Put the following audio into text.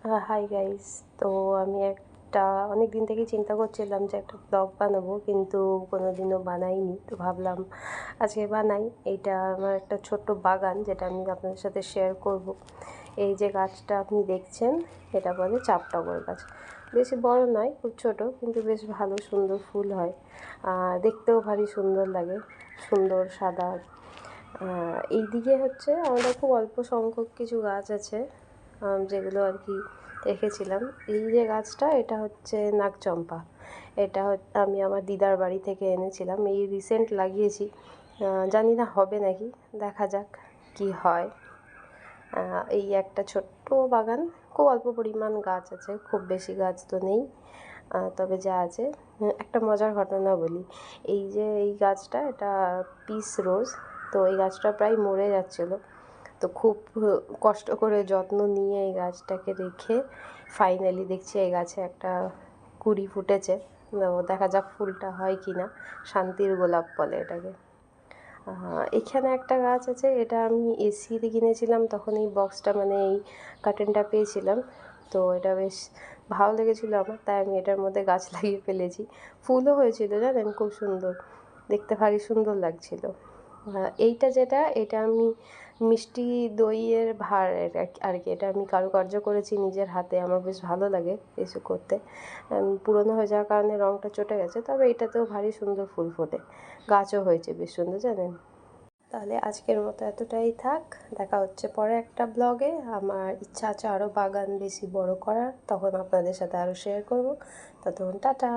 Hi guys. তো আমি অনেক দিন থেকেই চিন্তা করছিলাম যে একটা ব্লগ বানাবো, কিন্তু কোনোদিনও বানাইনি। তো ভাবলাম আজকে বানাই। এইটা আমার একটা ছোট্ট বাগান, যেটা আমি আপনাদের সাথে শেয়ার করব। এই যে গাছটা আপনি দেখছেন, এটা বলে চাপটগর গাছ। বেশি বড় নয়, খুব ছোট, কিন্তু বেশ ভালো সুন্দর ফুল হয়। দেখতেও ভারী সুন্দর লাগে, সুন্দর সাদা। এই দিকে হচ্ছে আমাদের খুব অল্প সংখ্যক কিছু গাছ আছে, যেগুলো আর কি রেখেছিলাম। এই যে গাছটা, এটা হচ্ছে নাগচম্পা। এটা আমি আমার দিদার বাড়ি থেকে এনেছিলাম, এই রিসেন্ট লাগিয়েছি। জানি না হবে নাকি, দেখা যাক কি হয়। এই একটা ছোট্ট বাগান, খুব অল্প পরিমাণ গাছ আছে, খুব বেশি গাছ তো নেই। তবে যা আছে, একটা মজার ঘটনা বলি। এই যে এই গাছটা, এটা পিস রোজ। তো এই গাছটা প্রায় মরে যাচ্ছিলো। তো খুব কষ্ট করে যত্ন নিয়ে এই গাছটাকে রেখে ফাইনালি দেখছি এই গাছে একটা কুঁড়ি ফুটেছে। দেখা যাক ফুলটা হয় কি না। শান্তির গোলাপ বলে এটাকে। এখানে একটা গাছ আছে, এটা আমি এসিতে কিনেছিলাম, তখন এই বক্সটা মানে এই কার্টেনটা পেয়েছিলাম। তো এটা বেশ ভালো লেগেছিলো আমার, তাই আমি এটার মধ্যে গাছ লাগিয়ে ফেলেছি। ফুলও হয়েছিল জানেন, খুব সুন্দর দেখতে, ভারী সুন্দর লাগছিল। এইটা যেটা, এটা আমি মিষ্টি দইয়ের ভাঁড় আর কি। এটা আমি কারুকার্য করেছি নিজের হাতে, আমার বেশ ভালো লাগে কিছু করতে। পুরনো হয়ে যাওয়ার কারণে রঙটা চটে গেছে, তবে এটাতেও ভারী সুন্দর ফুল ফোটে, গাছও হয়েছে বেশ সুন্দর জানেন। তাহলে আজকের মতো এতটাই থাক, দেখা হচ্ছে পরে একটা ব্লগে। আমার ইচ্ছা আছে আরও বাগান বেশি বড় করার, তখন আপনাদের সাথে আরও শেয়ার করব। ততক্ষণ টাটা।